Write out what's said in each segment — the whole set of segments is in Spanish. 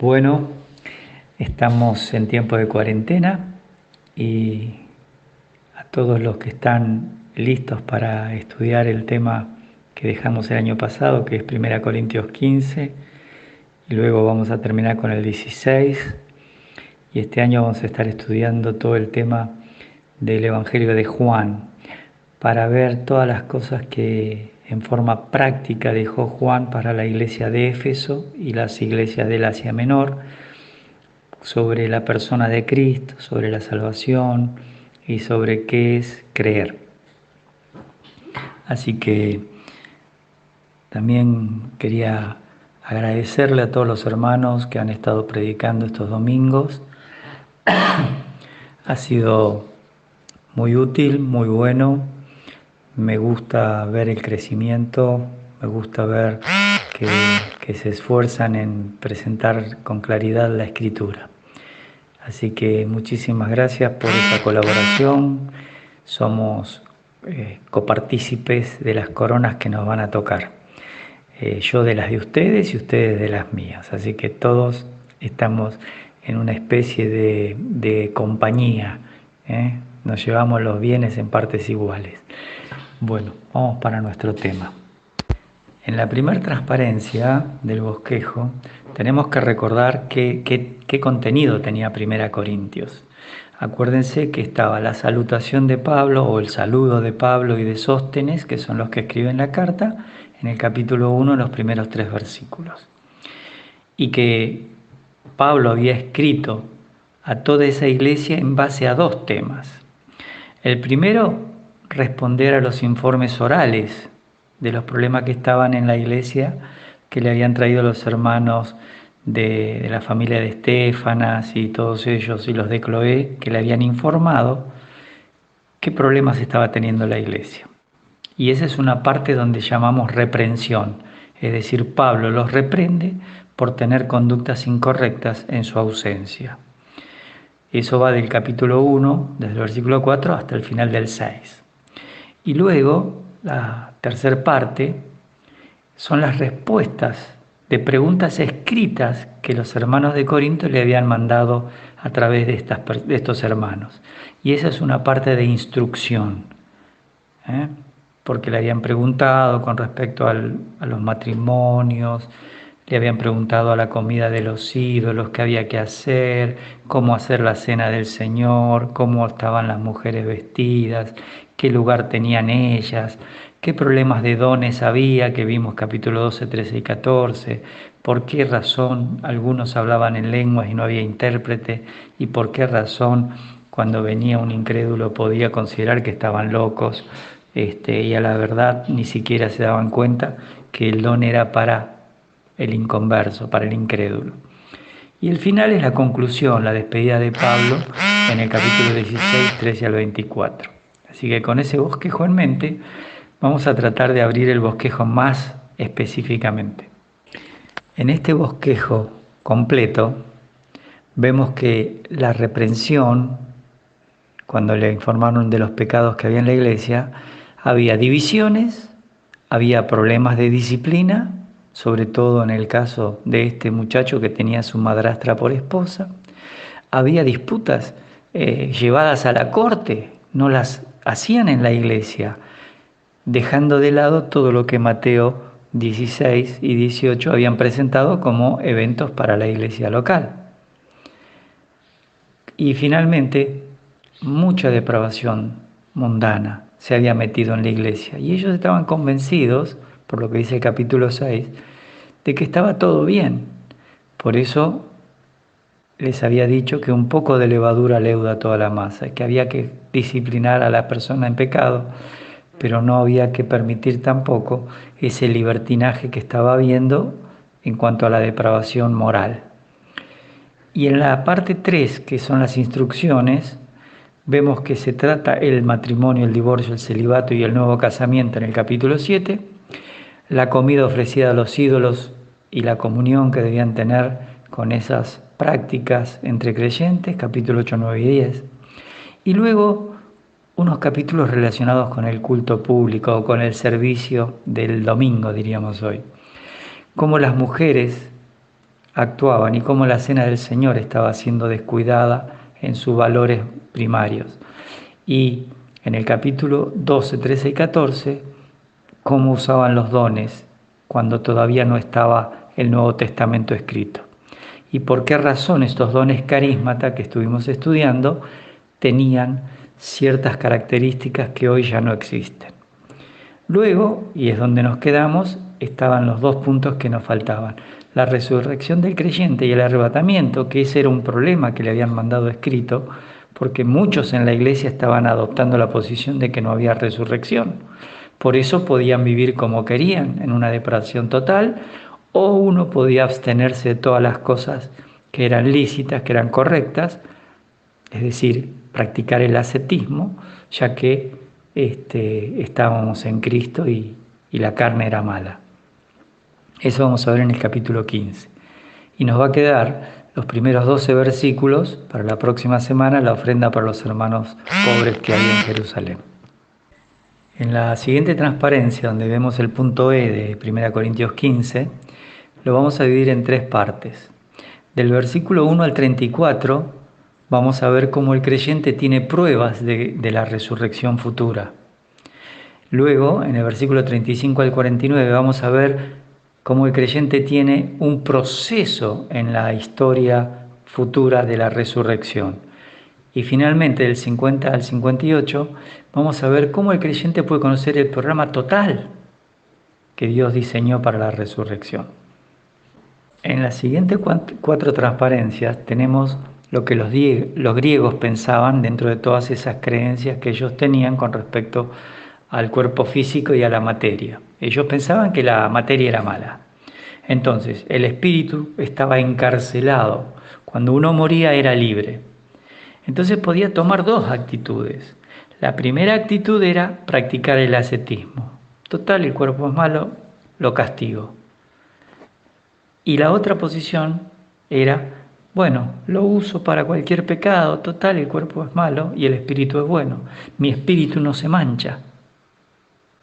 Bueno, estamos en tiempo de cuarentena y a todos los que están listos para estudiar el tema que dejamos el año pasado, que es 1 Corintios 15, y luego vamos a terminar con el 16, y este año vamos a estar estudiando todo el tema del Evangelio de Juan, para ver todas las cosas que en forma práctica dejó Juan para la iglesia de Éfeso y las iglesias del Asia Menor, sobre la persona de Cristo, sobre la salvación y sobre qué es creer. Así que también quería agradecerle a todos los hermanos que han estado predicando estos domingos. Ha sido muy útil, muy bueno. Me gusta ver el crecimiento, me gusta ver que se esfuerzan en presentar con claridad la Escritura. Así que muchísimas gracias por esa colaboración. Somos copartícipes de las coronas que nos van a tocar. Yo de las de ustedes y ustedes de las mías. Así que todos estamos en una especie de compañía. Nos llevamos los bienes en partes iguales. Bueno, vamos para nuestro tema. En la primera transparencia del bosquejo tenemos que recordar qué contenido tenía 1 Corintios. Acuérdense que estaba la salutación de Pablo o el saludo de Pablo y de Sóstenes, que son los que escriben la carta, en el capítulo 1, los primeros 3 versículos. Y que Pablo había escrito a toda esa iglesia en base a 2 temas. El primero, responder a los informes orales de los problemas que estaban en la iglesia, que le habían traído los hermanos de la familia de Estefanas y todos ellos, y los de Cloé, que le habían informado qué problemas estaba teniendo la iglesia. Y esa es una parte donde llamamos reprensión, es decir, Pablo los reprende por tener conductas incorrectas en su ausencia. Eso va del capítulo 1, desde el versículo 4 hasta el final del 6. Y luego, la tercera parte, son las respuestas de preguntas escritas que los hermanos de Corinto le habían mandado a través de estos hermanos. Y esa es una parte de instrucción, porque le habían preguntado con respecto a los matrimonios, le habían preguntado a la comida de los ídolos, qué había que hacer, cómo hacer la cena del Señor, cómo estaban las mujeres vestidas, qué lugar tenían ellas, qué problemas de dones había, que vimos capítulo 12, 13 y 14, por qué razón algunos hablaban en lenguas y no había intérprete, y por qué razón cuando venía un incrédulo podía considerar que estaban locos, y a la verdad ni siquiera se daban cuenta que el don era para el inconverso, para el incrédulo. Y el final es la conclusión, la despedida de Pablo en el capítulo 16, 13 al 24. Así que con ese bosquejo en mente, vamos a tratar de abrir el bosquejo más específicamente. En este bosquejo completo, vemos que la reprensión, cuando le informaron de los pecados que había en la iglesia, había divisiones, había problemas de disciplina, sobre todo en el caso de este muchacho que tenía a su madrastra por esposa. Había disputas llevadas a la corte, no las hacían en la iglesia, dejando de lado todo lo que Mateo 16 y 18 habían presentado como eventos para la iglesia local. Y finalmente, mucha depravación mundana se había metido en la iglesia, y ellos estaban convencidos, por lo que dice el capítulo 6, de que estaba todo bien. Por eso les había dicho que un poco de levadura leuda toda la masa, que había que disciplinar a la persona en pecado, pero no había que permitir tampoco ese libertinaje que estaba habiendo en cuanto a la depravación moral. Y en la parte 3, que son las instrucciones, vemos que se trata el matrimonio, el divorcio, el celibato y el nuevo casamiento en el capítulo 7, la comida ofrecida a los ídolos y la comunión que debían tener con esas prácticas entre creyentes, capítulo 8, 9 y 10. Y luego unos capítulos relacionados con el culto público o con el servicio del domingo, diríamos hoy. Cómo las mujeres actuaban y cómo la cena del Señor estaba siendo descuidada en sus valores primarios. Y en el capítulo 12, 13 y 14, cómo usaban los dones cuando todavía no estaba el Nuevo Testamento escrito. Y por qué razón estos dones carísmata que estuvimos estudiando tenían ciertas características que hoy ya no existen. Luego, y es donde nos quedamos, estaban los dos puntos que nos faltaban: la resurrección del creyente y el arrebatamiento, que ese era un problema que le habían mandado escrito, porque muchos en la iglesia estaban adoptando la posición de que no había resurrección. Por eso podían vivir como querían, en una depravación total, o uno podía abstenerse de todas las cosas que eran lícitas, que eran correctas, es decir, practicar el ascetismo, ya que estábamos en Cristo y la carne era mala. Eso vamos a ver en el capítulo 15. Y nos va a quedar los primeros 12 versículos para la próxima semana, la ofrenda para los hermanos pobres que hay en Jerusalén. En la siguiente transparencia, donde vemos el punto E de 1 Corintios 15, lo vamos a dividir en tres partes. Del versículo 1 al 34 vamos a ver cómo el creyente tiene pruebas de la resurrección futura. Luego, en el versículo 35 al 49, vamos a ver cómo el creyente tiene un proceso en la historia futura de la resurrección. Y finalmente, del 50 al 58, vamos a ver cómo el creyente puede conocer el programa total que Dios diseñó para la resurrección. En las siguientes cuatro transparencias tenemos lo que los griegos pensaban dentro de todas esas creencias que ellos tenían con respecto al cuerpo físico y a la materia. Ellos pensaban que la materia era mala. Entonces, el espíritu estaba encarcelado. Cuando uno moría era libre. Entonces podía tomar dos actitudes. La primera actitud era practicar el ascetismo. Total, el cuerpo es malo, lo castigo. Y la otra posición era, bueno, lo uso para cualquier pecado, total, el cuerpo es malo y el espíritu es bueno. Mi espíritu no se mancha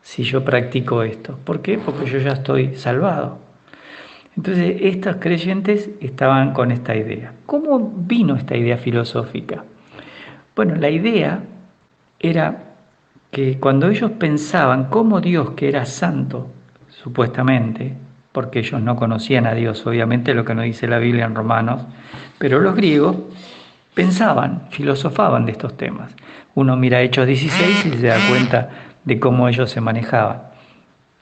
si yo practico esto. ¿Por qué? Porque yo ya estoy salvado. Entonces, estos creyentes estaban con esta idea. ¿Cómo vino esta idea filosófica? Bueno, la idea era que cuando ellos pensaban cómo Dios, que era santo, supuestamente, porque ellos no conocían a Dios, obviamente lo que nos dice la Biblia en Romanos, pero los griegos pensaban, filosofaban de estos temas. Uno mira Hechos 16 y se da cuenta de cómo ellos se manejaban,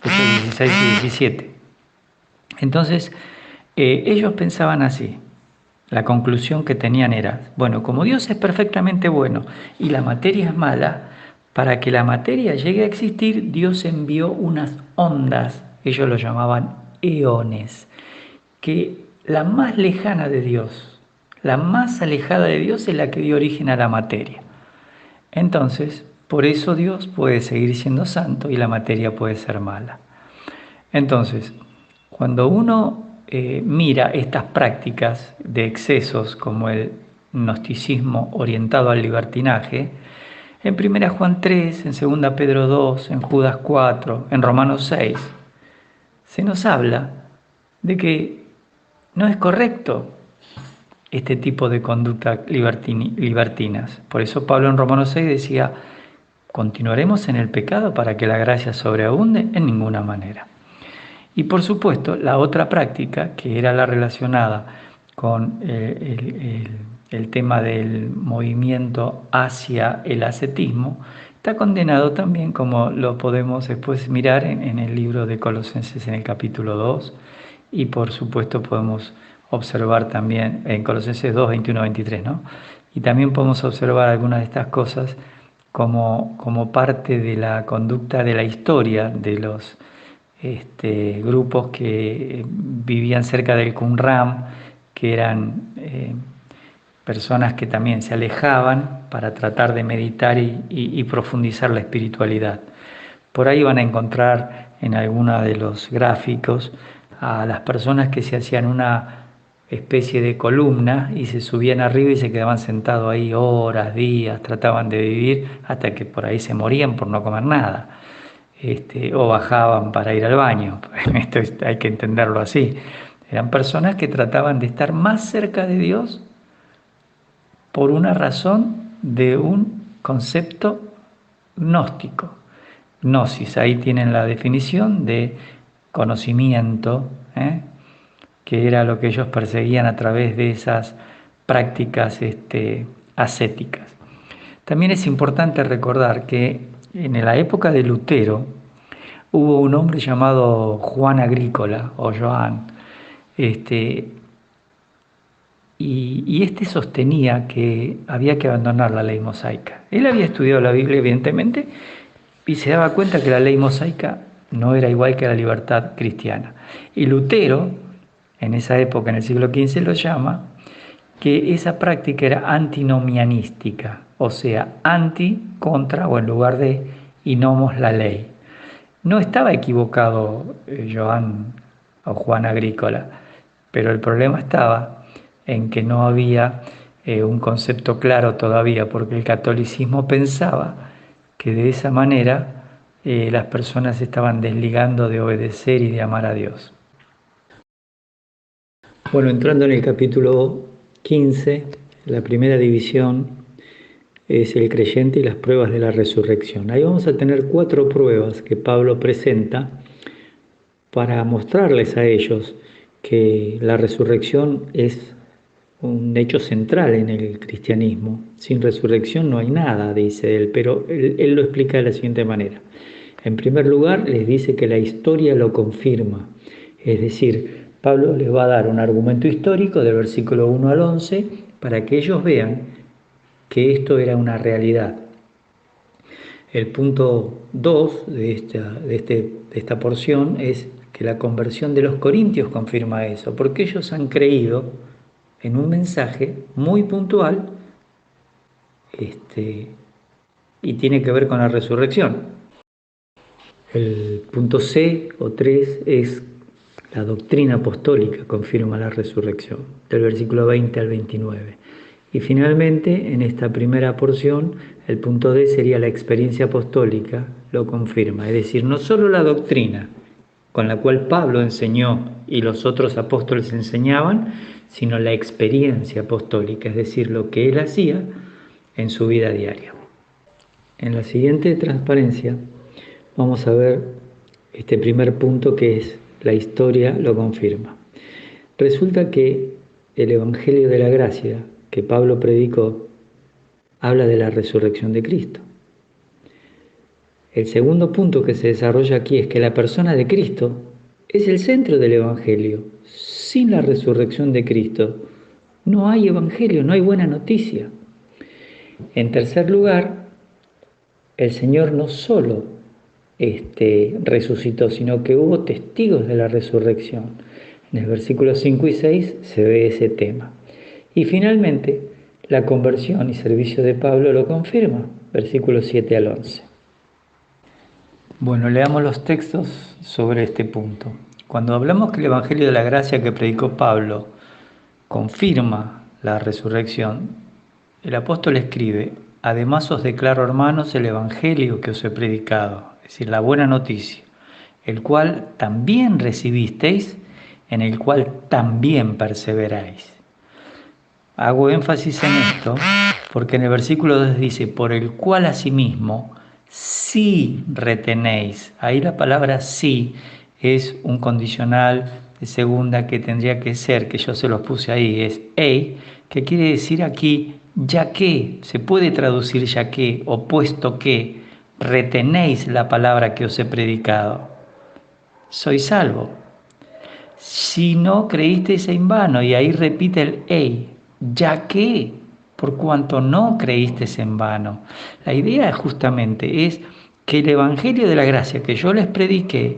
Hechos 16 y 17. Entonces, ellos pensaban así. La conclusión que tenían era, bueno, como Dios es perfectamente bueno y la materia es mala, para que la materia llegue a existir, Dios envió unas ondas, ellos lo llamaban eones, que la más lejana de Dios, la más alejada de Dios es la que dio origen a la materia. Entonces, por eso Dios puede seguir siendo santo y la materia puede ser mala. Entonces, cuando uno mira estas prácticas de excesos como el gnosticismo orientado al libertinaje, en 1 Juan 3, en 2 Pedro 2, en Judas 4, en Romanos 6, se nos habla de que no es correcto este tipo de conducta libertinas. Por eso Pablo en Romanos 6 decía, ¿continuaremos en el pecado para que la gracia sobreabunde? En ninguna manera. Y por supuesto, la otra práctica, que era la relacionada con el tema del movimiento hacia el ascetismo, está condenado también, como lo podemos después mirar en el libro de Colosenses en el capítulo 2, y por supuesto podemos observar también en Colosenses 2, 21, 23, ¿no? Y también podemos observar algunas de estas cosas como parte de la conducta de la historia de los grupos que vivían cerca del Qumran, que eran personas que también se alejaban para tratar de meditar y profundizar la espiritualidad. Por ahí van a encontrar en alguno de los gráficos a las personas que se hacían una especie de columna y se subían arriba y se quedaban sentados ahí horas, días, trataban de vivir hasta que por ahí se morían por no comer nada. O bajaban para ir al baño. Esto hay que entenderlo así. Eran personas que trataban de estar más cerca de Dios por una razón de un concepto gnóstico. Gnosis, ahí tienen la definición de conocimiento, que era lo que ellos perseguían a través de esas prácticas ascéticas. También es importante recordar que en la época de Lutero hubo un hombre llamado Juan Agrícola o Joan, y este sostenía que había que abandonar la ley mosaica. Él había estudiado la Biblia, evidentemente, y se daba cuenta que la ley mosaica no era igual que la libertad cristiana. Y Lutero, en esa época, en el siglo XV, lo llama que esa práctica era antinomianística, o sea, anti, contra o en lugar de, y nomos la ley. No estaba equivocado Joan o Juan Agrícola, pero el problema estaba en que no había un concepto claro todavía, porque el catolicismo pensaba que de esa manera las personas se estaban desligando de obedecer y de amar a Dios. Bueno, entrando en el capítulo 15, la primera división es el creyente y las pruebas de la resurrección. Ahí vamos a tener 4 pruebas que Pablo presenta para mostrarles a ellos que la resurrección es un hecho central en el cristianismo. Sin resurrección no hay nada, dice él, pero él lo explica de la siguiente manera. En primer lugar, les dice que la historia lo confirma, es decir, Pablo les va a dar un argumento histórico del versículo 1 al 11 para que ellos vean que esto era una realidad. El punto 2 de esta porción es que la conversión de los corintios confirma eso, porque ellos han creído en un mensaje muy puntual y tiene que ver con la resurrección. El punto C o 3 es la doctrina apostólica confirma la resurrección, del versículo 20 al 29. Y finalmente, en esta primera porción, el punto D sería la experiencia apostólica, lo confirma. Es decir, no solo la doctrina con la cual Pablo enseñó y los otros apóstoles enseñaban, sino la experiencia apostólica, es decir, lo que él hacía en su vida diaria. En la siguiente transparencia vamos a ver este primer punto, que es la historia lo confirma. Resulta que el Evangelio de la Gracia que Pablo predicó habla de la resurrección de Cristo. El segundo punto que se desarrolla aquí es que la persona de Cristo es el centro del Evangelio. Sin la resurrección de Cristo no hay Evangelio, no hay buena noticia. En tercer lugar, el Señor no solo resucitó, sino que hubo testigos de la resurrección. En el versículo 5 y 6 se ve ese tema. Y finalmente, la conversión y servicio de Pablo lo confirma, versículos 7 al 11. Bueno, leamos los textos sobre este punto. Cuando hablamos que el Evangelio de la Gracia que predicó Pablo confirma la resurrección, el apóstol escribe: además os declaro, hermanos, el Evangelio que os he predicado, es decir, la buena noticia, el cual también recibisteis, en el cual también perseveráis. Hago énfasis en esto porque en el versículo 2 dice: por el cual asimismo sí retenéis. Ahí la palabra sí es un condicional de segunda que tendría que ser, que yo se los puse ahí, es ei, que quiere decir aquí ya que, se puede traducir ya que o puesto que retenéis la palabra que os he predicado. Soy salvo. Si no creísteis en vano, y ahí repite el ei, ya que, por cuanto no creísteis en vano. La idea justamente es que el Evangelio de la Gracia que yo les prediqué,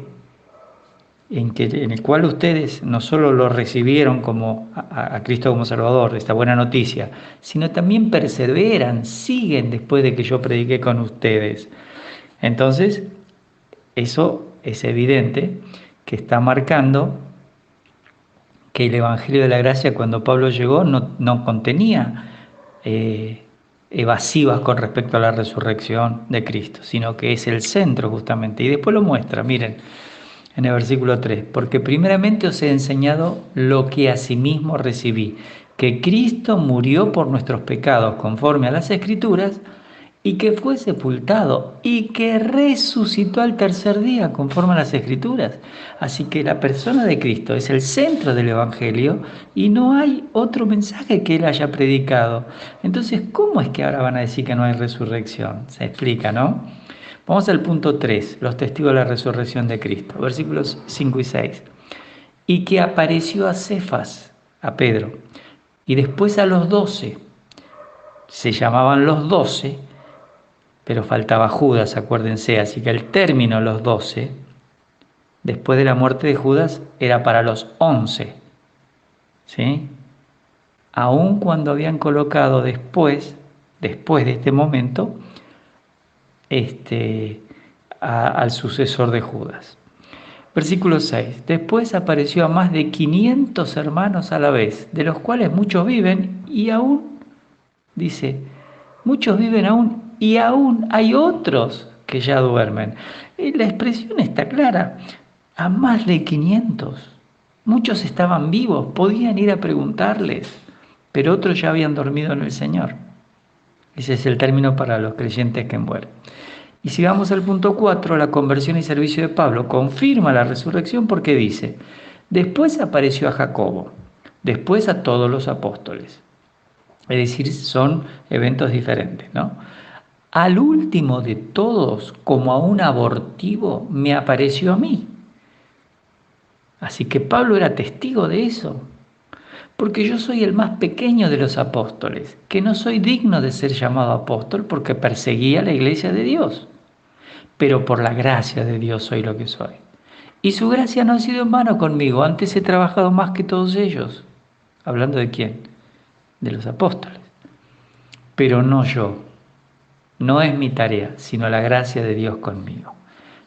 en el cual ustedes no solo lo recibieron como a Cristo como Salvador, esta buena noticia, sino también perseveran, siguen después de que yo prediqué con ustedes. Entonces, eso es evidente que está marcando que el Evangelio de la Gracia, cuando Pablo llegó, no contenía evasivas con respecto a la resurrección de Cristo, sino que es el centro justamente. Y después lo muestra, miren, en el versículo 3, porque primeramente os he enseñado lo que asimismo recibí, que Cristo murió por nuestros pecados conforme a las Escrituras, y que fue sepultado y que resucitó al tercer día conforme a las Escrituras. Así que la persona de Cristo es el centro del Evangelio y no hay otro mensaje que Él haya predicado. Entonces, ¿cómo es que ahora van a decir que no hay resurrección? Se explica, ¿no? Vamos al punto 3, los testigos de la resurrección de Cristo, versículos 5 y 6. Y que apareció a Cefas, a Pedro, y después a los 12. Se llamaban los 12, pero faltaba Judas, acuérdense. Así que el término los 12, después de la muerte de Judas, era para los 11. ¿Sí? Aun cuando habían colocado después de este momento, al sucesor de Judas. Versículo 6. Después apareció a más de 500 hermanos a la vez, de los cuales muchos viven y aún, dice, muchos viven aún y aún hay otros que ya duermen. La expresión está clara, a más de 500. Muchos estaban vivos, podían ir a preguntarles, pero otros ya habían dormido en el Señor. Ese es el término para los creyentes que mueren. Y si vamos al punto 4, la conversión y servicio de Pablo confirma la resurrección porque dice, después apareció a Jacobo, después a todos los apóstoles. Es decir, son eventos diferentes, ¿no? Al último de todos, como a un abortivo, me apareció a mí. Así que Pablo era testigo de eso. Porque yo soy el más pequeño de los apóstoles, que no soy digno de ser llamado apóstol porque perseguía la iglesia de Dios. Pero por la gracia de Dios soy lo que soy. Y su gracia no ha sido en vano conmigo, antes he trabajado más que todos ellos. ¿Hablando de quién? De los apóstoles. Pero no yo. No es mi tarea, sino la gracia de Dios conmigo.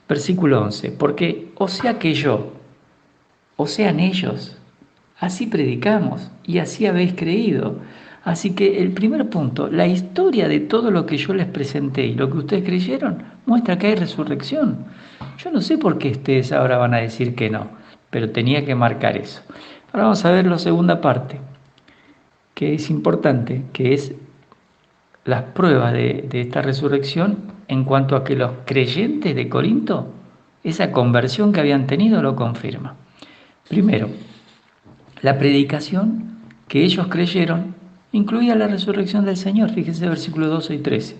Versículo 11. Porque o sea que yo, o sean ellos, así predicamos y así habéis creído. Así que el primer punto, la historia de todo lo que yo les presenté y lo que ustedes creyeron, muestra que hay resurrección. Yo no sé por qué ustedes ahora van a decir que no, pero tenía que marcar eso. Ahora vamos a ver la segunda parte, que es importante, que es las pruebas de esta resurrección en cuanto a que los creyentes de Corinto, esa conversión que habían tenido lo confirma. Primero, la predicación que ellos creyeron incluía la resurrección del Señor. Fíjense versículos 12 y 13.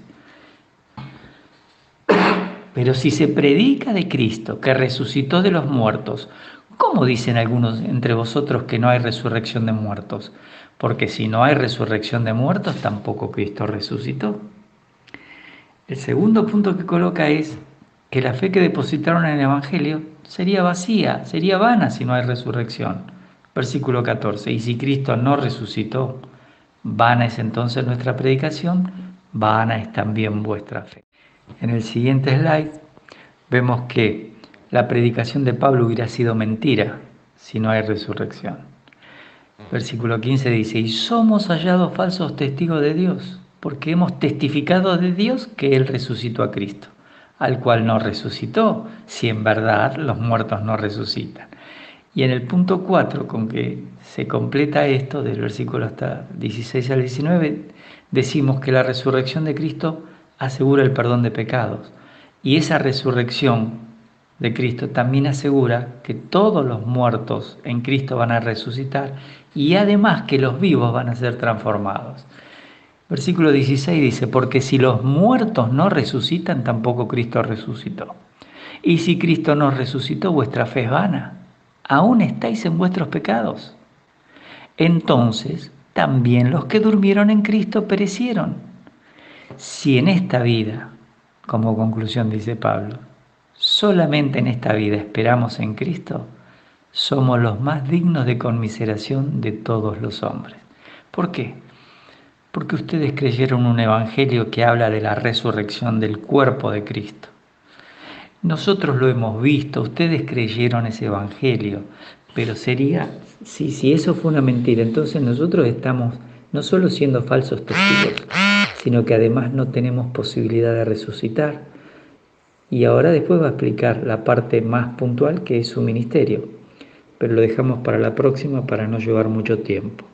Pero si se predica de Cristo que resucitó de los muertos, ¿cómo dicen algunos entre vosotros que no hay resurrección de muertos? Porque si no hay resurrección de muertos, tampoco Cristo resucitó. El segundo punto que coloca es que la fe que depositaron en el Evangelio sería vacía, sería vana si no hay resurrección. Versículo 14. Y si Cristo no resucitó, vana es entonces nuestra predicación, vana es también vuestra fe. En el siguiente slide vemos que la predicación de Pablo hubiera sido mentira si no hay resurrección. Versículo 15 dice, y somos hallados falsos testigos de Dios, porque hemos testificado de Dios que Él resucitó a Cristo, al cual no resucitó, si en verdad los muertos no resucitan. Y en el punto 4, con que se completa esto, del versículo hasta 16 al 19, decimos que la resurrección de Cristo asegura el perdón de pecados. Y esa resurrección de Cristo también asegura que todos los muertos en Cristo van a resucitar y además que los vivos van a ser transformados. Versículo 16 dice, porque si los muertos no resucitan, tampoco Cristo resucitó. Y si Cristo no resucitó, vuestra fe es vana. Aún estáis en vuestros pecados. Entonces, también los que durmieron en Cristo perecieron. Si en esta vida, como conclusión dice Pablo, solamente en esta vida esperamos en Cristo, somos los más dignos de conmiseración de todos los hombres. ¿Por qué? Porque ustedes creyeron un evangelio que habla de la resurrección del cuerpo de Cristo. Nosotros lo hemos visto, ustedes creyeron ese evangelio, pero sería, si eso fue una mentira, entonces nosotros estamos no solo siendo falsos testigos, sino que además no tenemos posibilidad de resucitar. y ahora después va a explicar la parte más puntual que es su ministerio, pero lo dejamos para la próxima para no llevar mucho tiempo.